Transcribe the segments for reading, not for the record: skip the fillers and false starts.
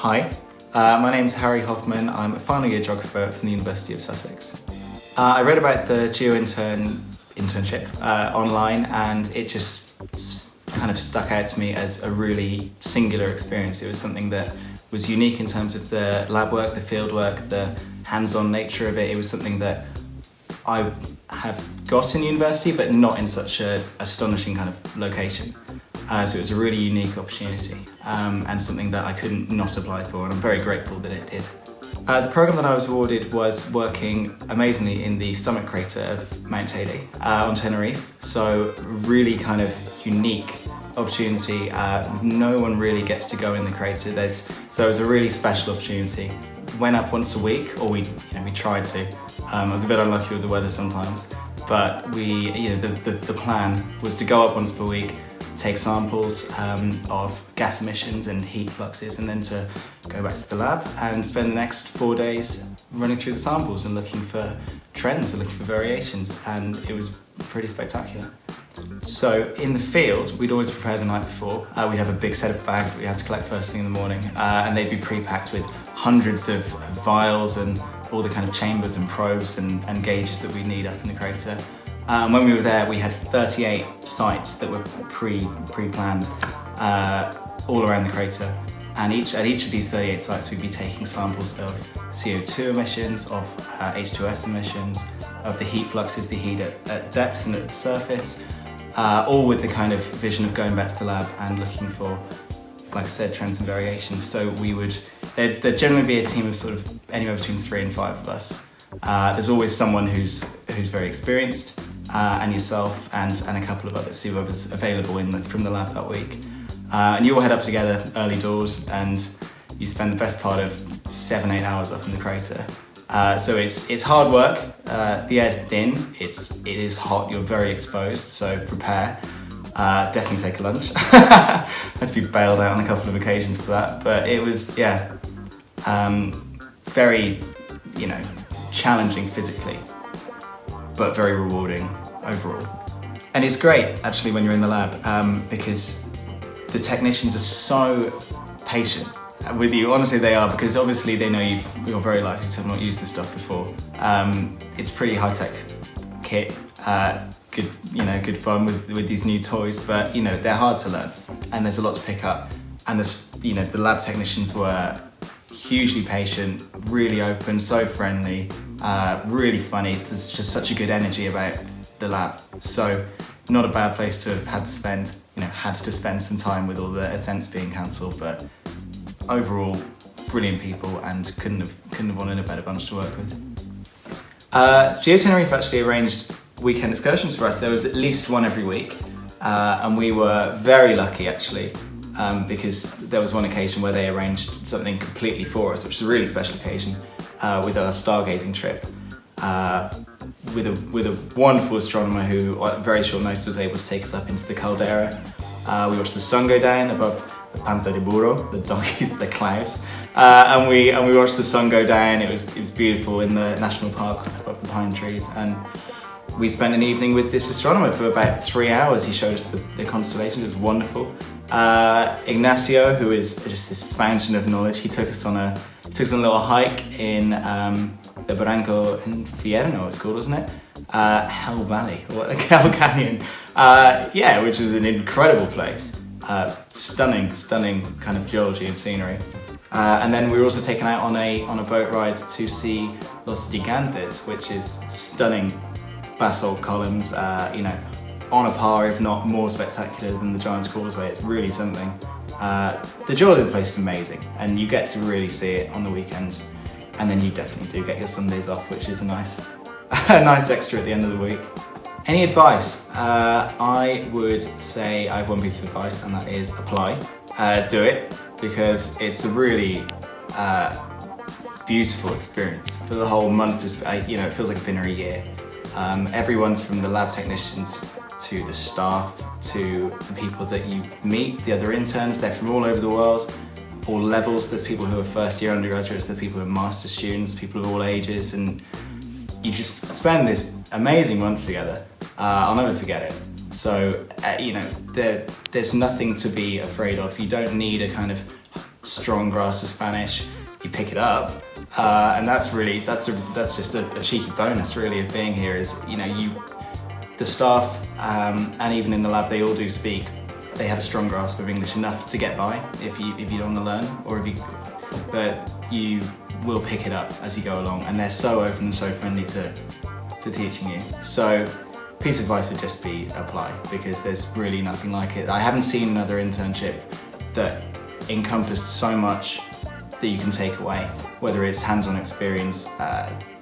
Hi, my name's Harry Hoffman. I'm a final year geographer from the University of Sussex. I read about the GeoIntern internship online, and it just kind of stuck out to me as a really singular experience. It was something that was unique in terms of the lab work, the field work, the hands-on nature of it. It was something that I have got in university, but not in such an astonishing kind of location. So it was a really unique opportunity and something that I couldn't not apply for, and I'm very grateful that it did. The programme that I was awarded was working amazingly in the summit crater of Mount Teide on Tenerife. So really kind of unique opportunity. No one really gets to go in the crater. So it was a really special opportunity. Went up once a week, or we tried to. I was a bit unlucky with the weather sometimes, but the plan was to go up once per week, take samples of gas emissions and heat fluxes, and then to go back to the lab and spend the next 4 days running through the samples and looking for trends and looking for variations, and it was pretty spectacular. So in the field, we'd always prepare the night before. We'd have a big set of bags that we had to collect first thing in the morning, and they'd be pre-packed with hundreds of vials and all the kind of chambers and probes and gauges that we need up in the crater. When we were there, we had 38 sites that were pre-planned all around the crater. And at each of these 38 sites, we'd be taking samples of CO2 emissions, of H2S emissions, of the heat fluxes, the heat at depth and at the surface, all with the kind of vision of going back to the lab and looking for, like I said, trends and variations. So there'd generally be a team of sort of anywhere between 3 and 5 of us. There's always someone who's very experienced, and yourself and a couple of others, whoever's available from the lab that week. And you all head up together early doors, and you spend the best part of 7-8 hours up in the crater. So it's hard work. The air's thin, it is hot, you're very exposed, so prepare. Definitely take a lunch. I had to be bailed out on a couple of occasions for that, but it was, very, challenging physically, but very rewarding overall. And it's great actually when you're in the lab because the technicians are so patient with you. Honestly, they are, because obviously they know you're very likely to have not used this stuff before. It's pretty high-tech kit, good fun with these new toys, but they're hard to learn and there's a lot to pick up. And the lab technicians were hugely patient, really open, so friendly, really funny. There's just such a good energy about the lab. So not a bad place to have had to spend some time with all the ascents being cancelled, but overall brilliant people, and couldn't have wanted a better bunch to work with. GeoTenerife actually arranged weekend excursions for us. There was at least one every week, and we were very lucky actually, because there was one occasion where they arranged something completely for us, which is a really special occasion, with our stargazing trip, with a wonderful astronomer who, at very short notice, was able to take us up into the caldera. We watched the sun go down above the Pampa de Burro, the donkeys, the clouds, and we watched the sun go down. It was beautiful in the national park above the pine trees, and we spent an evening with this astronomer for about 3 hours. He showed us the constellations. It was wonderful. Ignacio, who is just this fountain of knowledge, he took us on a little hike in the Barranco Infierno, it's called, wasn't it? Hell Valley, or Hell Canyon. Which was an incredible place. Stunning kind of geology and scenery. And then we were also taken out on a boat ride to see Los Gigantes, which is stunning basalt columns, on a par, if not more spectacular than the Giant's Causeway. It's really something. The geology of the place is amazing, and you get to really see it on the weekends, and then you definitely do get your Sundays off, which is a nice extra at the end of the week. Any advice? I would say I have one piece of advice, and that is apply. Do it, because it's a really beautiful experience. For the whole month, it feels like it's been a year. Everyone from the lab technicians to the staff to the people that you meet, the other interns, they're from all over the world, all levels. There's people who are first year undergraduates, there's people who are master students, people of all ages, and you just spend this amazing month together. I'll never forget it. So, there's nothing to be afraid of. You don't need a kind of strong grasp of Spanish, you pick it up, and that's just a cheeky bonus really of being here. Is the staff and even in the lab they all do speak. They have a strong grasp of English enough to get by if you don't want to learn, but you will pick it up as you go along, and they're so open and so friendly to teaching you. So piece of advice would just be apply, because there's really nothing like it. I haven't seen another internship that encompassed so much that you can take away, whether it's hands-on experience,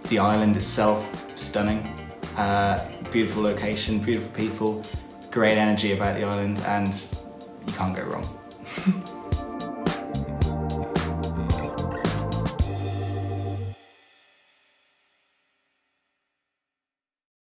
the island itself, stunning, beautiful location, beautiful people, great energy about the island, and you can't go wrong.